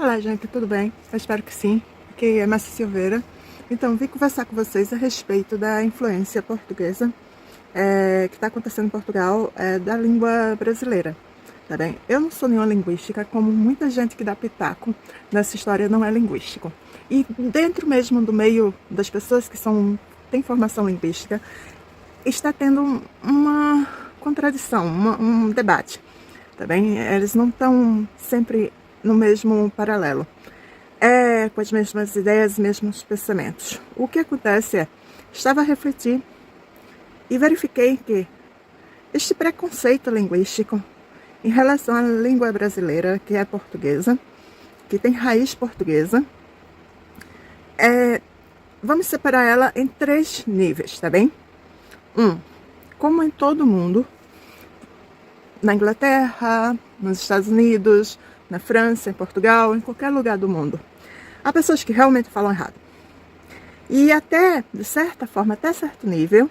Olá, gente, tudo bem? Eu espero que sim. Aqui é Márcia Silveira. Então, vim conversar com vocês a respeito da influência portuguesa que está acontecendo em Portugal da língua brasileira. Tá bem? Eu não sou nenhuma linguística, como muita gente que dá pitaco nessa história não é linguístico. E dentro mesmo do meio das pessoas que têm formação linguística, está tendo uma contradição, um debate. Tá bem? Eles não estão sempre no mesmo paralelo, com as mesmas ideias, mesmos pensamentos. O que acontece estava a refletir e verifiquei que este preconceito linguístico em relação à língua brasileira, que é a portuguesa, que tem raiz portuguesa, vamos separar ela em 3 níveis, tá bem? Como em todo mundo, na Inglaterra, nos Estados Unidos, na França, em Portugal, em qualquer lugar do mundo, há pessoas que realmente falam errado. E até, de certa forma, até certo nível,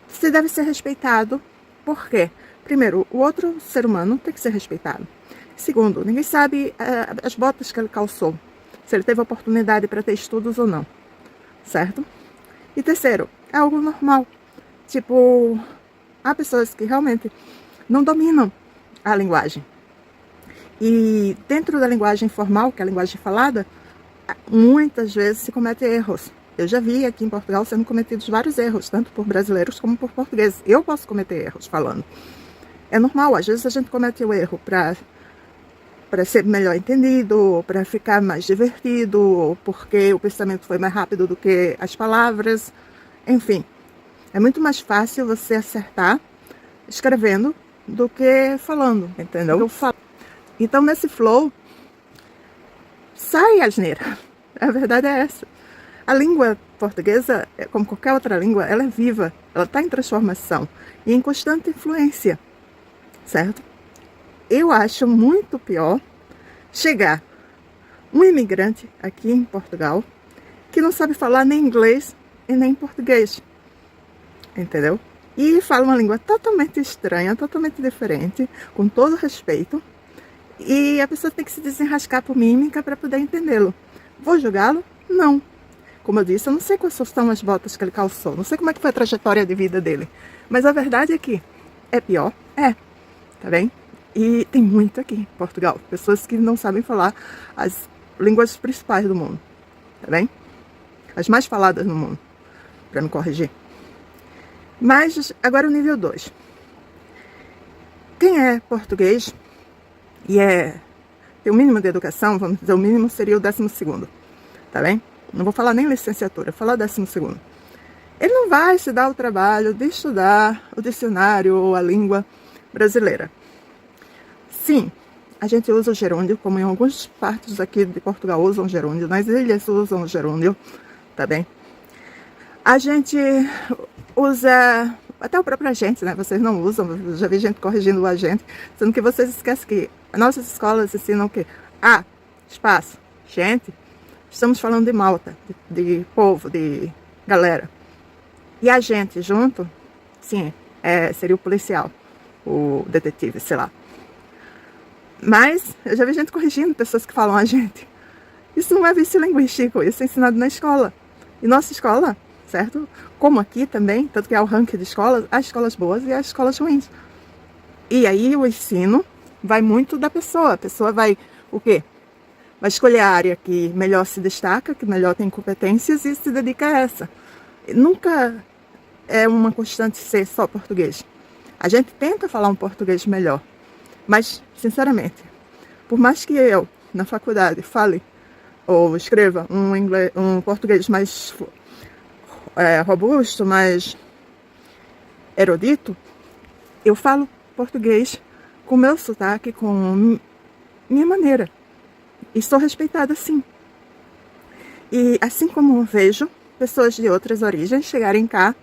se deve ser respeitado. Por quê? Primeiro, o outro ser humano tem que ser respeitado. Segundo, ninguém sabe as botas que ele calçou, se ele teve oportunidade para ter estudos ou não, certo? E terceiro, é algo normal. Tipo, há pessoas que realmente não dominam a linguagem. E dentro da linguagem formal, que é a linguagem falada, muitas vezes se cometem erros. Eu já vi aqui em Portugal sendo cometidos vários erros, tanto por brasileiros como por portugueses. Eu posso cometer erros falando. É normal, às vezes a gente comete o erro para ser melhor entendido, para ficar mais divertido, porque o pensamento foi mais rápido do que as palavras. Enfim, é muito mais fácil você acertar escrevendo do que falando, entendeu? Então, nesse flow, sai a asneira. A verdade é essa. A língua portuguesa, como qualquer outra língua, ela é viva, ela está em transformação e em constante influência, certo? Eu acho muito pior chegar um imigrante aqui em Portugal que não sabe falar nem inglês e nem português, entendeu? E fala uma língua totalmente estranha, totalmente diferente, com todo respeito, e a pessoa tem que se desenrascar por mímica para poder entendê-lo. Vou julgá-lo? Não. Como eu disse, eu não sei quais são as botas que ele calçou, não sei como é que foi a trajetória de vida dele. Mas a verdade é que é pior? Tá bem? E tem muito aqui em Portugal, pessoas que não sabem falar as línguas principais do mundo, tá bem? As mais faladas no mundo, para me corrigir. Mas agora o nível 2. Quem é português e tem o mínimo de educação, vamos dizer, o mínimo seria o 12º, tá bem? Não vou falar nem licenciatura, vou falar 12º. Ele não vai se dar o trabalho de estudar o dicionário ou a língua brasileira. Sim, a gente usa o gerúndio, como em algumas partes aqui de Portugal usam gerúndio, nas ilhas usam o gerúndio, tá bem? A gente usa, até o próprio agente, né? Vocês não usam, eu já vi gente corrigindo o agente, sendo que vocês esquecem que nossas escolas ensinam o quê? Espaço, gente, estamos falando de malta, de povo, de galera. E a gente junto, sim, seria o policial, o detetive, sei lá. Mas eu já vi gente corrigindo pessoas que falam a gente. Isso não é vício linguístico, isso é ensinado na escola. E nossa escola, certo? Como aqui também, tanto que há o ranking de escolas, há escolas boas e há escolas ruins. E aí o ensino vai muito da pessoa. A pessoa vai, o quê? Vai escolher a área que melhor se destaca, que melhor tem competências e se dedica a essa. Nunca é uma constante ser só português. A gente tenta falar um português melhor. Mas, sinceramente, por mais que eu, na faculdade, fale ou escreva um português mais robusto, mais erudito, eu falo português com meu sotaque, com minha maneira. E sou respeitada sim. E assim como eu vejo pessoas de outras origens chegarem cá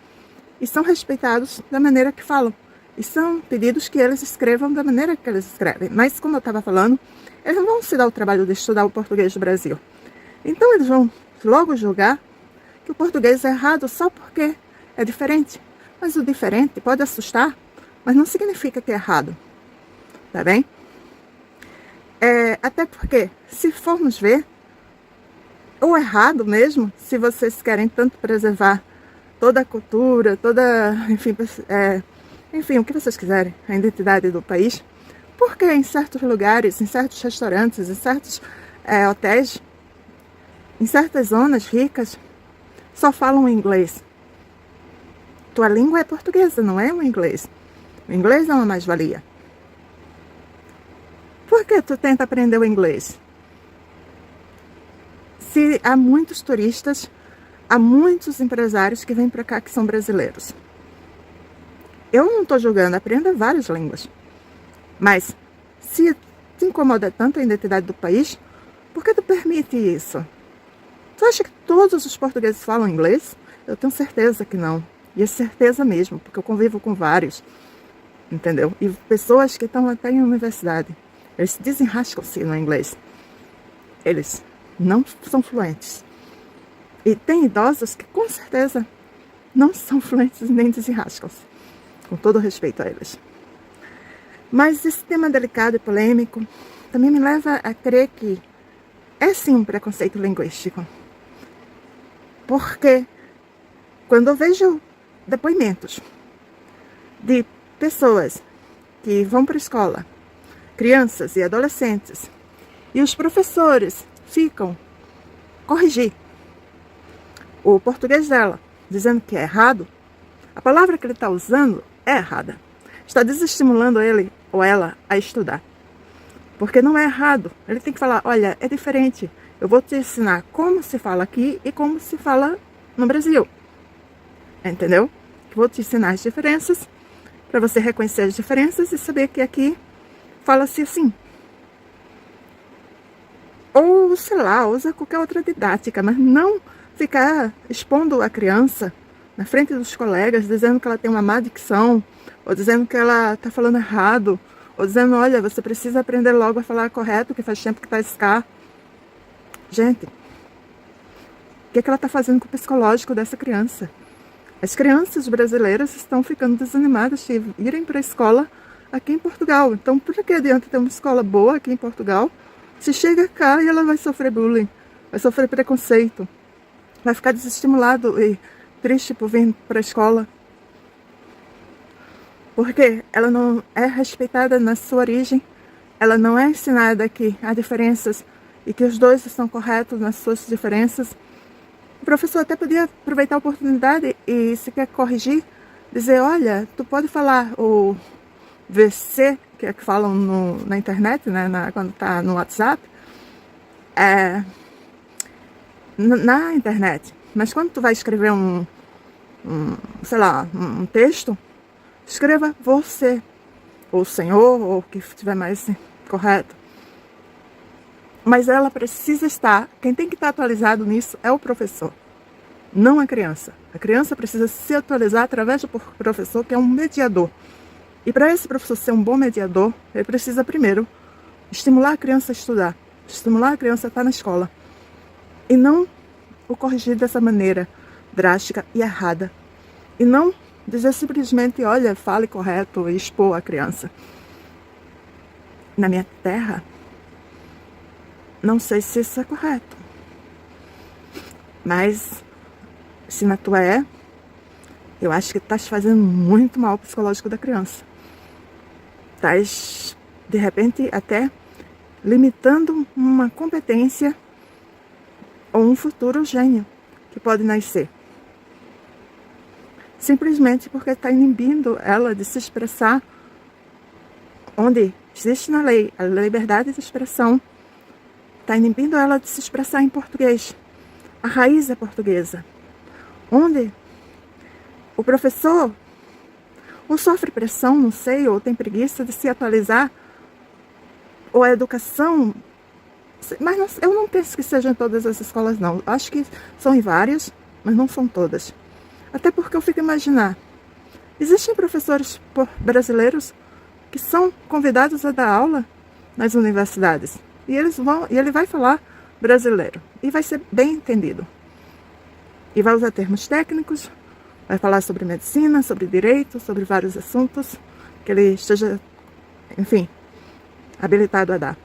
e são respeitados da maneira que falam. E são pedidos que eles escrevam da maneira que eles escrevem. Mas, como eu estava falando, eles não vão se dar o trabalho de estudar o português do Brasil. Então, eles vão logo julgar que o português é errado só porque é diferente. Mas o diferente pode assustar, mas não significa que é errado. Tá bem? Até porque, se formos ver, o errado mesmo, se vocês querem tanto preservar toda a cultura, enfim, o que vocês quiserem, a identidade do país, porque em certos lugares, em certos restaurantes, em certos hotéis, em certas zonas ricas, só falam inglês. Tua língua é portuguesa, não é o inglês. O inglês é uma mais-valia. Por que tu tenta aprender o inglês? Se há muitos turistas, há muitos empresários que vêm para cá que são brasileiros. Eu não estou julgando, aprenda várias línguas. Mas, se te incomoda tanto a identidade do país, por que tu permite isso? Tu acha que todos os portugueses falam inglês? Eu tenho certeza que não. E é certeza mesmo, porque eu convivo com vários. Entendeu? E pessoas que estão até em universidade. Eles desenrascam-se no inglês. Eles não são fluentes. E tem idosos que com certeza não são fluentes nem desenrascam-se. Com todo respeito a eles. Mas esse tema delicado e polêmico também me leva a crer que é sim um preconceito linguístico. Porque quando eu vejo depoimentos de pessoas que vão para a escola, crianças e adolescentes, e os professores ficam corrigir o português dela, dizendo que é errado, a palavra que ele está usando é errada. Está desestimulando ele ou ela a estudar. Porque não é errado. Ele tem que falar, olha, é diferente. Eu vou te ensinar como se fala aqui e como se fala no Brasil. Entendeu? Vou te ensinar as diferenças, para você reconhecer as diferenças e saber que aqui fala-se assim. Ou, sei lá, usa qualquer outra didática, mas não ficar expondo a criança na frente dos colegas, dizendo que ela tem uma má dicção, ou dizendo que ela está falando errado, ou dizendo, olha, você precisa aprender logo a falar correto, que faz tempo que está SK. Gente, o que ela está fazendo com o psicológico dessa criança? As crianças brasileiras estão ficando desanimadas de irem para a escola aqui em Portugal. Então, por que adianta ter uma escola boa aqui em Portugal se chega cá e ela vai sofrer bullying, vai sofrer preconceito, vai ficar desestimulado e triste por vir para a escola? Porque ela não é respeitada na sua origem, ela não é ensinada que há diferenças e que os dois estão corretos nas suas diferenças. O professor até podia aproveitar a oportunidade e, se quer corrigir, dizer, olha, tu pode falar o VC, que é que falam na internet, né, quando está no WhatsApp, na internet. Mas quando tu vai escrever sei lá, um texto, escreva você, ou senhor, ou o que estiver mais correto. Mas ela precisa estar, quem tem que estar atualizado nisso é o professor, não a criança. A criança precisa se atualizar através do professor, que é um mediador. E para esse professor ser um bom mediador, ele precisa primeiro estimular a criança a estudar, estimular a criança a estar na escola. E não o corrigir dessa maneira drástica e errada. E não dizer simplesmente, olha, fale correto e expor a criança. Na minha terra, não sei se isso é correto. Mas, se na tua é, eu acho que estás fazendo muito mal ao psicológico da criança. Estás, de repente, até limitando uma competência ou um futuro gênio que pode nascer. Simplesmente porque está inibindo ela de se expressar onde existe na lei a liberdade de expressão. Está inibindo ela de se expressar em português. A raiz é portuguesa. Onde o professor ou sofre pressão, não sei, ou tem preguiça de se atualizar, ou a educação... Mas não, eu não penso que sejam em todas as escolas, não. Acho que são em várias, mas não são todas. Até porque eu fico a imaginar, existem professores brasileiros que são convidados a dar aula nas universidades. E ele vai falar brasileiro. E vai ser bem entendido. E vai usar termos técnicos, vai falar sobre medicina, sobre direito, sobre vários assuntos que ele esteja, enfim, habilitado a dar.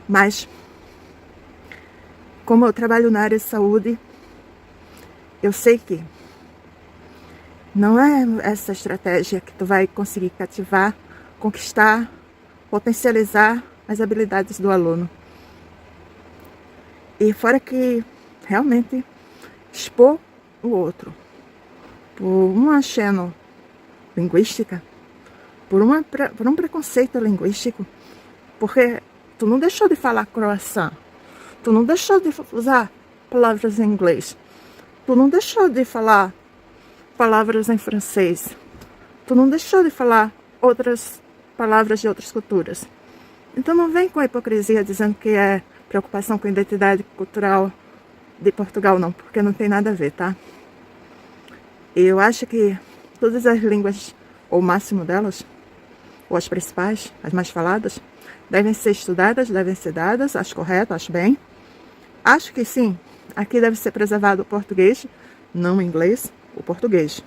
Mas, como eu trabalho na área de saúde, eu sei que não é essa estratégia que tu vai conseguir cativar, conquistar, potencializar as habilidades do aluno. E fora que realmente expor o outro por uma xenolinguística, por um preconceito linguístico, porque tu não deixou de falar croissant, tu não deixou de usar palavras em inglês, tu não deixou de falar palavras em francês, tu não deixou de falar outras palavras de outras culturas. Então não vem com a hipocrisia dizendo que é preocupação com a identidade cultural de Portugal, não, porque não tem nada a ver, tá? Eu acho que todas as línguas, ou o máximo delas, ou as principais, as mais faladas, devem ser estudadas, devem ser dadas, acho correto, acho bem. Acho que sim, aqui deve ser preservado o português, não o inglês, o português.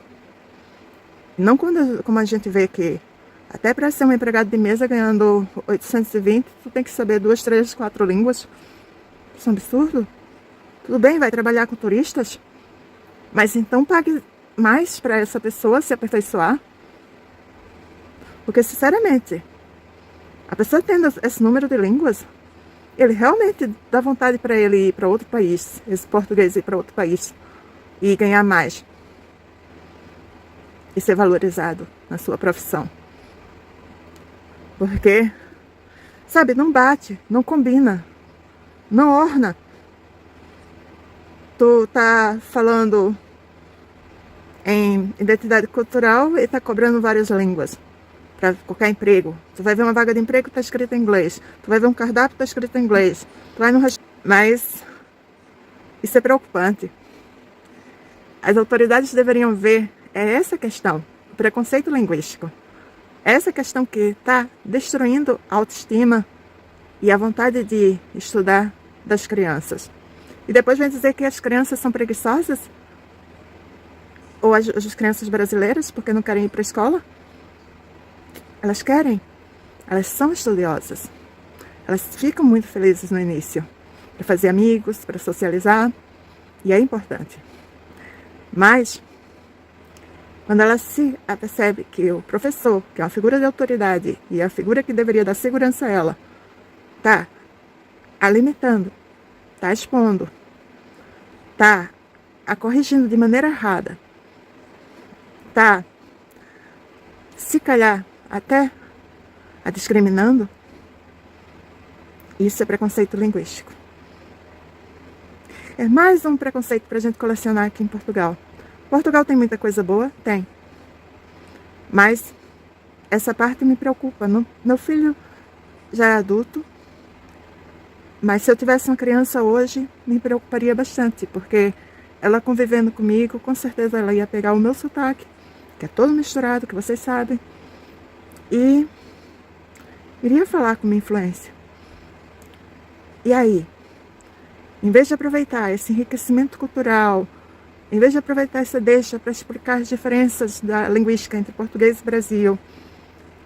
Não como a gente vê que até para ser um empregado de mesa ganhando 820, tu tem que saber 2, 3, 4 línguas. Isso é um absurdo. Tudo bem, vai trabalhar com turistas, mas então pague mais para essa pessoa se aperfeiçoar. Porque, sinceramente, a pessoa tendo esse número de línguas, ele realmente dá vontade para ele ir para outro país, esse português ir para outro país, e ganhar mais. E ser valorizado na sua profissão. Porque, sabe, não bate, não combina, não orna. Tu tá falando em identidade cultural e tá cobrando várias línguas para qualquer emprego. Tu vai ver uma vaga de emprego, tá escrito em inglês. Tu vai ver um cardápio, tá escrito em inglês. Tu vai no Mas isso é preocupante. As autoridades deveriam ver essa questão, o preconceito linguístico. Essa questão que está destruindo a autoestima e a vontade de estudar das crianças. E depois vem dizer que as crianças são preguiçosas? Ou as crianças brasileiras, porque não querem ir para a escola? Elas querem. Elas são estudiosas. Elas ficam muito felizes no início. Para fazer amigos, para socializar. E é importante. Mas, quando ela se apercebe que o professor, que é uma figura de autoridade, e a figura que deveria dar segurança a ela, está alimentando, está expondo, está a corrigindo de maneira errada, está, se calhar, até a discriminando, isso é preconceito linguístico. É mais um preconceito para a gente colecionar aqui em Portugal. Portugal tem muita coisa boa? Tem. Mas essa parte me preocupa. Meu filho já é adulto, mas se eu tivesse uma criança hoje, me preocuparia bastante, porque ela convivendo comigo, com certeza ela ia pegar o meu sotaque, que é todo misturado, que vocês sabem, e iria falar com minha influência. E aí, em vez de aproveitar esse enriquecimento cultural, em vez de aproveitar essa deixa para explicar as diferenças da linguística entre português e Brasil,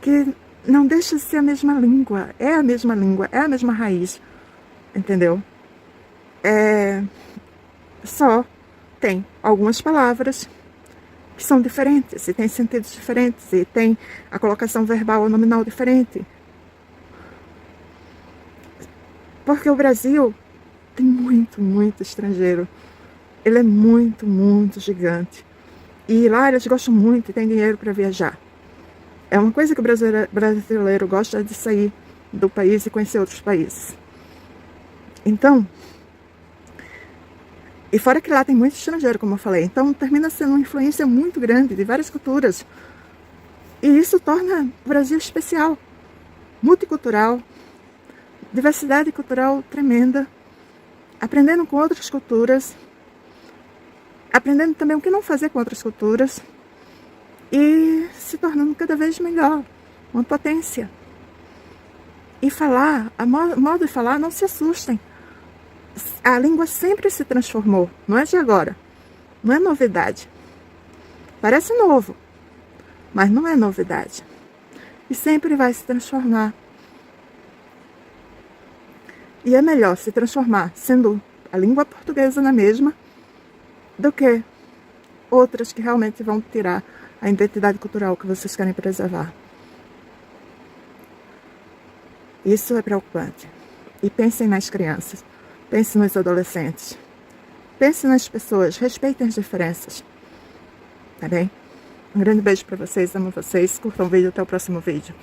que não deixa de ser a mesma língua, é a mesma língua, é a mesma raiz, entendeu? Só tem algumas palavras que são diferentes, e tem sentidos diferentes, e tem a colocação verbal ou nominal diferente. Porque o Brasil tem muito, muito estrangeiro. Ele é muito, muito gigante. E lá eles gostam muito e têm dinheiro para viajar. É uma coisa que o brasileiro gosta de sair do país e conhecer outros países. Então, e fora que lá tem muito estrangeiro, como eu falei. Então termina sendo uma influência muito grande de várias culturas. E isso torna o Brasil especial, multicultural, diversidade cultural tremenda, aprendendo com outras culturas, aprendendo também o que não fazer com outras culturas e se tornando cada vez melhor, uma potência. E falar, o modo de falar, não se assustem. A língua sempre se transformou, não é de agora, não é novidade. Parece novo, mas não é novidade. E sempre vai se transformar. E é melhor se transformar sendo a língua portuguesa na mesma do que outras que realmente vão tirar a identidade cultural que vocês querem preservar. Isso é preocupante. E pensem nas crianças, pensem nos adolescentes, pensem nas pessoas, respeitem as diferenças. Tá bem? Um grande beijo para vocês, amo vocês, curtam o vídeo, até o próximo vídeo.